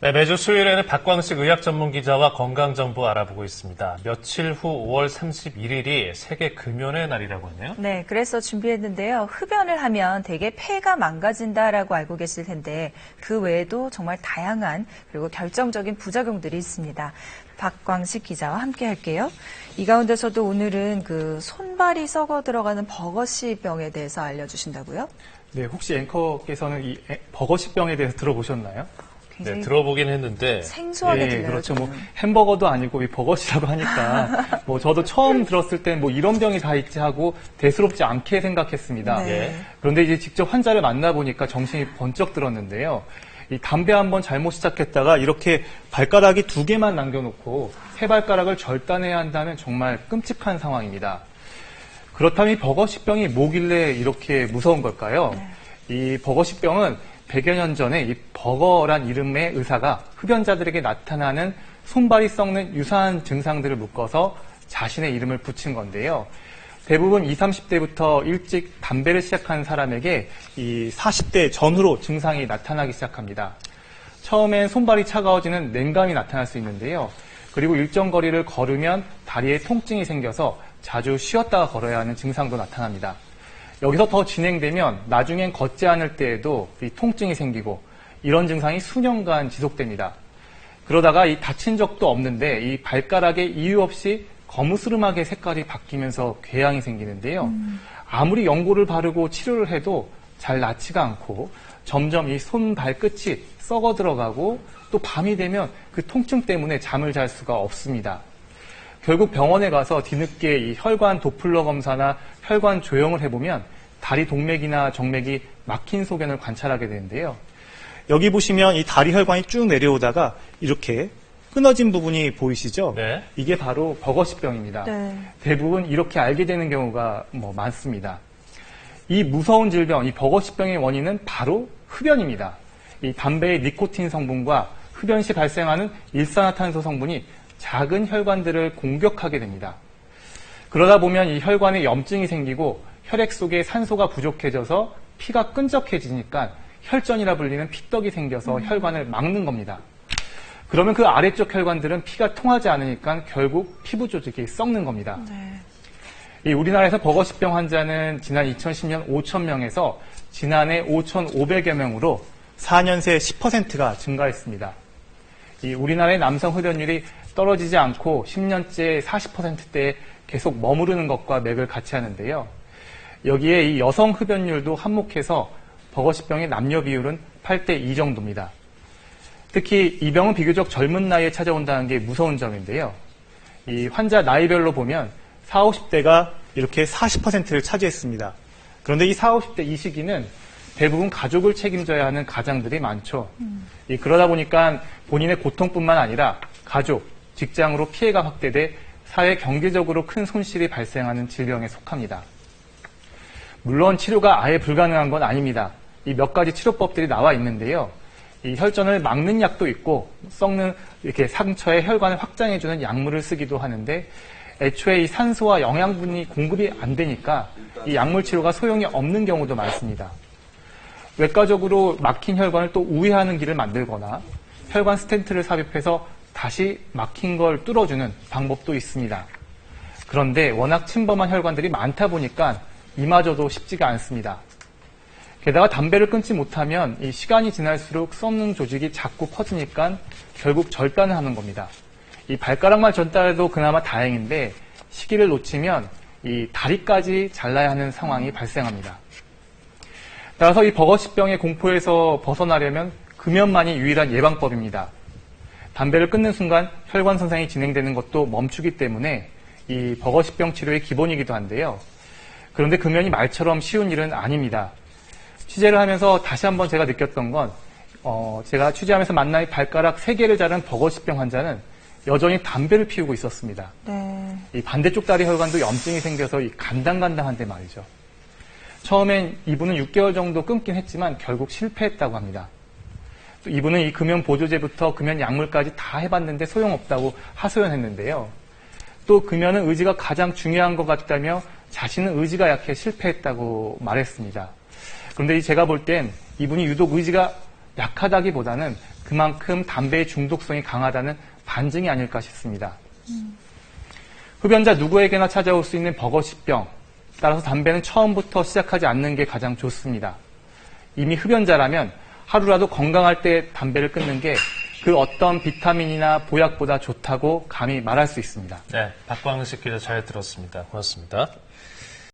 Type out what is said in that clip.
네, 매주 수요일에는 박광식 의학 전문 기자와 건강 정보 알아보고 있습니다. 며칠 후 5월 31일이 세계 금연의 날이라고 하네요. 네, 그래서 준비했는데요. 흡연을 하면 대개 폐가 망가진다라고 알고 계실 텐데 그 외에도 정말 다양한 그리고 결정적인 부작용들이 있습니다. 박광식 기자와 함께 할게요. 이 가운데서도 오늘은 그 손발이 썩어 들어가는 버거시병에 대해서 알려주신다고요? 네, 혹시 앵커께서는 이 버거시병에 대해서 들어보셨나요? 네, 들어보긴 했는데. 생소하게 들려요. 그렇죠. 뭐 햄버거도 아니고 이 버거시라고 하니까 뭐 저도 처음 들었을 땐 뭐 이런 병이 다 있지 하고 대수롭지 않게 생각했습니다. 네. 그런데 이제 직접 환자를 만나보니까 정신이 번쩍 들었는데요. 이 담배 한번 잘못 시작했다가 이렇게 발가락이 2개만 남겨놓고 세 발가락을 절단해야 한다면 정말 끔찍한 상황입니다. 그렇다면 이 버거시병이 뭐길래 이렇게 무서운 걸까요? 이 버거시병은 100여 년 전에 이 버거란 이름의 의사가 흡연자들에게 나타나는 손발이 썩는 유사한 증상들을 묶어서 자신의 이름을 붙인 건데요. 대부분 20, 30대부터 일찍 담배를 시작한 사람에게 이 40대 전후로 증상이 나타나기 시작합니다. 처음엔 손발이 차가워지는 냉감이 나타날 수 있는데요. 그리고 일정 거리를 걸으면 다리에 통증이 생겨서 자주 쉬었다가 걸어야 하는 증상도 나타납니다. 여기서 더 진행되면 나중엔 걷지 않을 때에도 이 통증이 생기고 이런 증상이 수년간 지속됩니다. 그러다가 이 다친 적도 없는데 이 발가락에 이유 없이 거무스름하게 색깔이 바뀌면서 궤양이 생기는데요. 아무리 연고를 바르고 치료를 해도 잘 낫지가 않고 점점 이 손, 발끝이 썩어 들어가고 또 밤이 되면 그 통증 때문에 잠을 잘 수가 없습니다. 결국 병원에 가서 뒤늦게 이 혈관 도플러 검사나 혈관 조형을 해보면 다리 동맥이나 정맥이 막힌 소견을 관찰하게 되는데요. 여기 보시면 이 다리 혈관이 쭉 내려오다가 이렇게 끊어진 부분이 보이시죠? 네. 이게 바로 버거시병입니다. 네. 대부분 이렇게 알게 되는 경우가 많습니다. 이 무서운 질병, 이 버거시병의 원인은 바로 흡연입니다. 이 담배의 니코틴 성분과 흡연 시 발생하는 일산화탄소 성분이 작은 혈관들을 공격하게 됩니다. 그러다 보면 이 혈관에 염증이 생기고 혈액 속에 산소가 부족해져서 피가 끈적해지니까 혈전이라 불리는 피떡이 생겨서 혈관을 막는 겁니다. 그러면 그 아래쪽 혈관들은 피가 통하지 않으니까 결국 피부 조직이 썩는 겁니다. 네. 이 우리나라에서 버거시병 환자는 지난 2010년 5,000명에서 지난해 5,500여 명으로 4년 새 10%가 증가했습니다. 이 우리나라의 남성 흡연율이 떨어지지 않고 10년째 40%대에 계속 머무르는 것과 맥을 같이 하는데요. 여기에 이 여성 흡연율도 한몫해서 버거시병의 남녀 비율은 8대2 정도입니다. 특히 이 병은 비교적 젊은 나이에 찾아온다는 게 무서운 점인데요. 이 환자 나이별로 보면 40, 50대가 이렇게 40%를 차지했습니다. 그런데 이 40, 50대 이 시기는 대부분 가족을 책임져야 하는 가장들이 많죠. 그러다 보니까 본인의 고통뿐만 아니라 가족, 직장으로 피해가 확대돼 사회 경제적으로 큰 손실이 발생하는 질병에 속합니다. 물론 치료가 아예 불가능한 건 아닙니다. 이 몇 가지 치료법들이 나와 있는데요. 이 혈전을 막는 약도 있고 썩는 이렇게 상처에 혈관을 확장해주는 약물을 쓰기도 하는데 애초에 이 산소와 영양분이 공급이 안 되니까 이 약물 치료가 소용이 없는 경우도 많습니다. 외과적으로 막힌 혈관을 또 우회하는 길을 만들거나 혈관 스텐트를 삽입해서 다시 막힌 걸 뚫어주는 방법도 있습니다. 그런데 워낙 침범한 혈관들이 많다 보니까 이마저도 쉽지가 않습니다. 게다가 담배를 끊지 못하면 이 시간이 지날수록 썩는 조직이 자꾸 퍼지니까 결국 절단을 하는 겁니다. 이 발가락만 절단해도 그나마 다행인데 시기를 놓치면 이 다리까지 잘라야 하는 상황이 발생합니다. 따라서 이 버거시병의 공포에서 벗어나려면 금연만이 유일한 예방법입니다. 담배를 끊는 순간 혈관 손상이 진행되는 것도 멈추기 때문에 이 버거시병 치료의 기본이기도 한데요. 그런데 금연이 말처럼 쉬운 일은 아닙니다. 취재를 하면서 다시 한번 제가 느꼈던 건 제가 취재하면서 만난 발가락 3개를 자른 버거시병 환자는 여전히 담배를 피우고 있었습니다. 네. 이 반대쪽 다리 혈관도 염증이 생겨서 이 간당간당한데 말이죠. 처음엔 이분은 6개월 정도 끊긴 했지만 결국 실패했다고 합니다. 또 이분은 이 금연 보조제부터 금연 약물까지 다 해봤는데 소용없다고 하소연했는데요. 또 금연은 의지가 가장 중요한 것 같다며 자신은 의지가 약해 실패했다고 말했습니다. 그런데 제가 볼 땐 이분이 유독 의지가 약하다기보다는 그만큼 담배의 중독성이 강하다는 반증이 아닐까 싶습니다. 흡연자 누구에게나 찾아올 수 있는 버거시병. 따라서 담배는 처음부터 시작하지 않는 게 가장 좋습니다. 이미 흡연자라면 하루라도 건강할 때 담배를 끊는 게 그 어떤 비타민이나 보약보다 좋다고 감히 말할 수 있습니다. 네, 박광식 기자 잘 들었습니다. 고맙습니다.